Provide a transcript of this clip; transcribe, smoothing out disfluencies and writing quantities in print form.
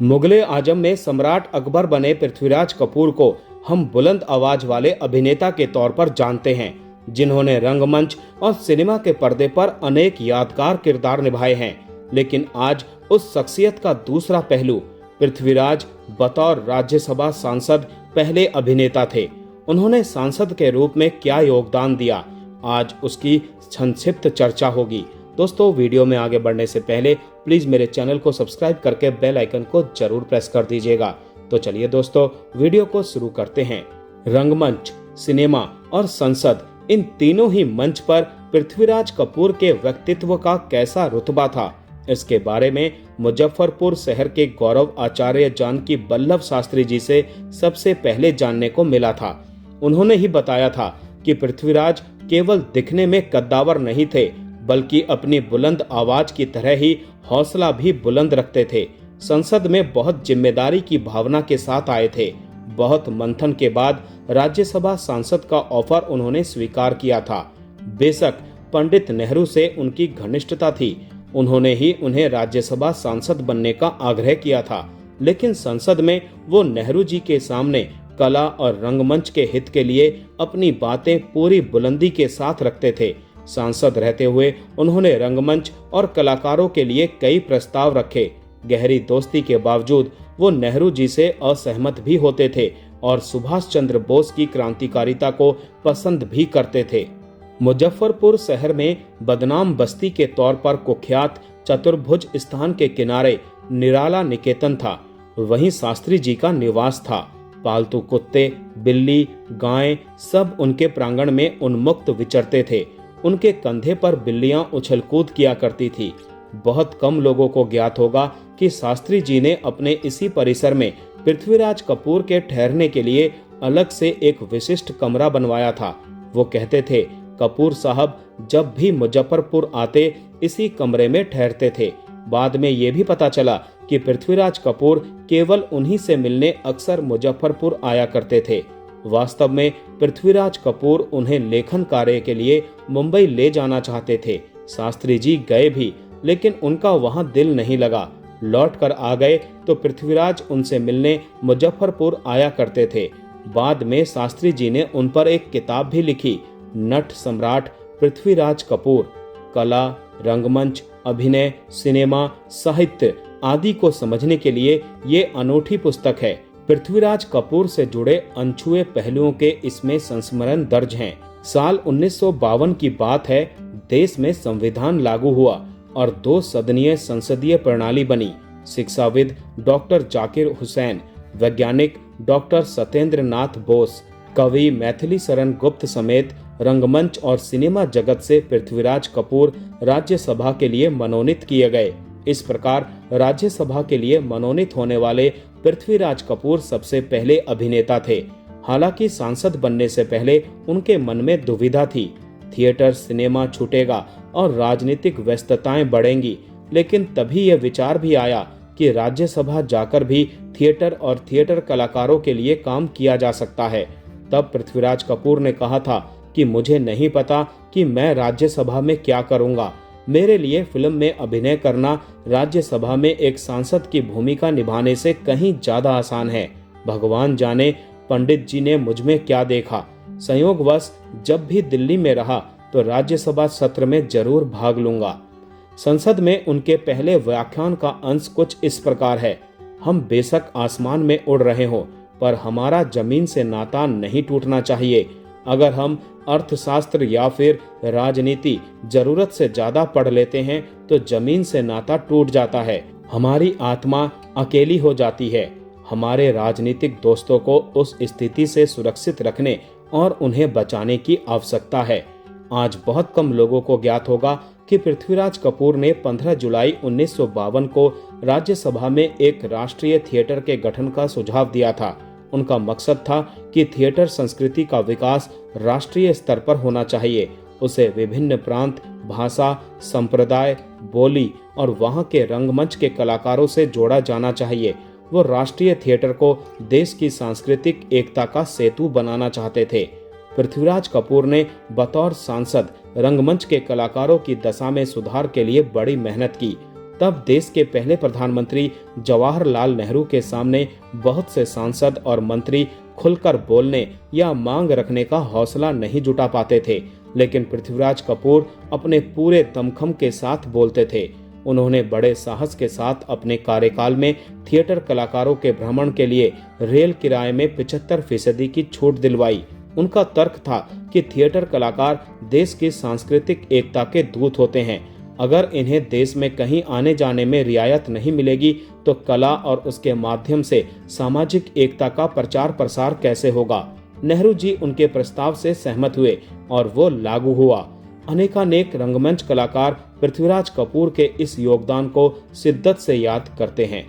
मुगले आजम में सम्राट अकबर बने पृथ्वीराज कपूर को हम बुलंद आवाज वाले अभिनेता के तौर पर जानते हैं, जिन्होंने रंगमंच और सिनेमा के पर्दे पर अनेक यादगार किरदार निभाए हैं। लेकिन आज उस शख्सियत का दूसरा पहलू, पृथ्वीराज बतौर राज्यसभा सांसद पहले अभिनेता थे। उन्होंने सांसद के रूप में क्या योगदान दिया, आज उसकी संक्षिप्त चर्चा होगी। दोस्तों, वीडियो में आगे बढ़ने से पहले प्लीज मेरे चैनल को सब्सक्राइब करके बेल आइकन को जरूर प्रेस कर दीजिएगा। तो चलिए दोस्तों, वीडियो को शुरू करते हैं। रंगमंच, सिनेमा और संसद, इन तीनों ही मंच पर पृथ्वीराज कपूर के व्यक्तित्व का कैसा रुतबा था, इसके बारे में मुजफ्फरपुर शहर के गौरव आचार्य जानकी बल्लभ शास्त्री जी से सबसे पहले जानने को मिला था। उन्होंने ही बताया था कि पृथ्वीराज केवल दिखने में कद्दावर नहीं थे, बल्कि अपनी बुलंद आवाज की तरह ही हौसला भी बुलंद रखते थे। संसद में बहुत जिम्मेदारी की भावना के साथ आए थे। बहुत मंथन के बाद राज्यसभा सांसद का ऑफर उन्होंने स्वीकार किया था। बेशक पंडित नेहरू से उनकी घनिष्ठता थी, उन्होंने ही उन्हें राज्यसभा सांसद बनने का आग्रह किया था, लेकिन संसद में वो नेहरू जी के सामने कला और रंगमंच के हित के लिए अपनी बातें पूरी बुलंदी के साथ रखते थे। सांसद रहते हुए उन्होंने रंगमंच और कलाकारों के लिए कई प्रस्ताव रखे। गहरी दोस्ती के बावजूद वो नेहरू जी से असहमत भी होते थे और सुभाष चंद्र बोस की क्रांतिकारिता को पसंद भी करते थे। मुजफ्फरपुर शहर में बदनाम बस्ती के तौर पर कुख्यात चतुर्भुज स्थान के किनारे निराला निकेतन था। वहीं शास्त्री जी का निवास था। पालतू कुत्ते, बिल्ली, गायें सब उनके प्रांगण में उन्मुक्त विचरते थे। उनके कंधे पर बिल्लियां उछल कूद किया करती थी। बहुत कम लोगों को ज्ञात होगा कि शास्त्री जी ने अपने इसी परिसर में पृथ्वीराज कपूर के ठहरने के लिए अलग से एक विशिष्ट कमरा बनवाया था। वो कहते थे, कपूर साहब जब भी मुजफ्फरपुर आते इसी कमरे में ठहरते थे। बाद में ये भी पता चला कि पृथ्वीराज कपूर केवल उन्हीं से मिलने अक्सर मुजफ्फरपुर आया करते थे। वास्तव में पृथ्वीराज कपूर उन्हें लेखन कार्य के लिए मुंबई ले जाना चाहते थे। शास्त्री जी गए भी, लेकिन उनका वहां दिल नहीं लगा। लौट कर आ गए तो पृथ्वीराज उनसे मिलने मुजफ्फरपुर आया करते थे। बाद में शास्त्री जी ने उन पर एक किताब भी लिखी, नट सम्राट पृथ्वीराज कपूर। कला, रंगमंच, अभिनय, सिनेमा, साहित्य आदि को समझने के लिए ये अनूठी पुस्तक है। पृथ्वीराज कपूर से जुड़े अनछुए पहलुओं के इसमें संस्मरण दर्ज हैं। साल 1952 की बात है। देश में संविधान लागू हुआ और 2 सदनीय संसदीय प्रणाली बनी। शिक्षाविद डॉक्टर जाकिर हुसैन, वैज्ञानिक डॉक्टर सत्येंद्र नाथ बोस, कवि मैथिली शरण गुप्त समेत रंगमंच और सिनेमा जगत से पृथ्वीराज कपूर राज्यसभा के लिए मनोनीत किए गए। इस प्रकार राज्यसभा के लिए मनोनीत होने वाले पृथ्वीराज कपूर सबसे पहले अभिनेता थे। हालांकि सांसद बनने से पहले उनके मन में दुविधा थी। थिएटर, सिनेमा छूटेगा और राजनीतिक व्यस्तताएं बढ़ेंगी, लेकिन तभी यह विचार भी आया कि राज्यसभा जाकर भी थिएटर और थिएटर कलाकारों के लिए काम किया जा सकता है। तब पृथ्वीराज कपूर ने कहा था कि मुझे नहीं पता कि मैं राज्यसभा में क्या करूंगा। मेरे लिए फिल्म में अभिनय करना राज्यसभा में एक सांसद की भूमिका निभाने से कहीं ज्यादा आसान है। भगवान जाने पंडित जी ने मुझ में क्या देखा। संयोगवश जब भी दिल्ली में रहा तो राज्यसभा सत्र में जरूर भाग लूंगा। संसद में उनके पहले व्याख्यान का अंश कुछ इस प्रकार है, हम बेशक आसमान में उड़ रहे हो, पर हमारा जमीन से नाता नहीं टूटना चाहिए। अगर हम अर्थशास्त्र या फिर राजनीति जरूरत से ज्यादा पढ़ लेते हैं तो जमीन से नाता टूट जाता है, हमारी आत्मा अकेली हो जाती है। हमारे राजनीतिक दोस्तों को उस स्थिति से सुरक्षित रखने और उन्हें बचाने की आवश्यकता है। आज बहुत कम लोगों को ज्ञात होगा कि पृथ्वीराज कपूर ने 15 जुलाई 1952 को राज्यसभा में एक राष्ट्रीय थिएटर के गठन का सुझाव दिया था। उनका मकसद था कि थिएटर संस्कृति का विकास राष्ट्रीय स्तर पर होना चाहिए। उसे विभिन्न प्रांत, भाषा, संप्रदाय, बोली और वहां के रंगमंच के कलाकारों से जोड़ा जाना चाहिए। वो राष्ट्रीय थिएटर को देश की सांस्कृतिक एकता का सेतु बनाना चाहते थे। पृथ्वीराज कपूर ने बतौर सांसद रंगमंच के कलाकारों की दशा में सुधार के लिए बड़ी मेहनत की। तब देश के पहले प्रधानमंत्री जवाहरलाल नेहरू के सामने बहुत से सांसद और मंत्री खुलकर बोलने या मांग रखने का हौसला नहीं जुटा पाते थे, लेकिन पृथ्वीराज कपूर अपने पूरे दमखम के साथ बोलते थे। उन्होंने बड़े साहस के साथ अपने कार्यकाल में थिएटर कलाकारों के भ्रमण के लिए रेल किराए में 75% की छूट दिलवाई। उनका तर्क था कि थिएटर कलाकार देश की सांस्कृतिक एकता के दूत होते हैं। अगर इन्हें देश में कहीं आने जाने में रियायत नहीं मिलेगी तो कला और उसके माध्यम से सामाजिक एकता का प्रचार प्रसार कैसे होगा। नेहरू जी उनके प्रस्ताव से सहमत हुए और वो लागू हुआ। अनेकानेक रंगमंच कलाकार पृथ्वीराज कपूर के इस योगदान को शिद्दत से याद करते हैं।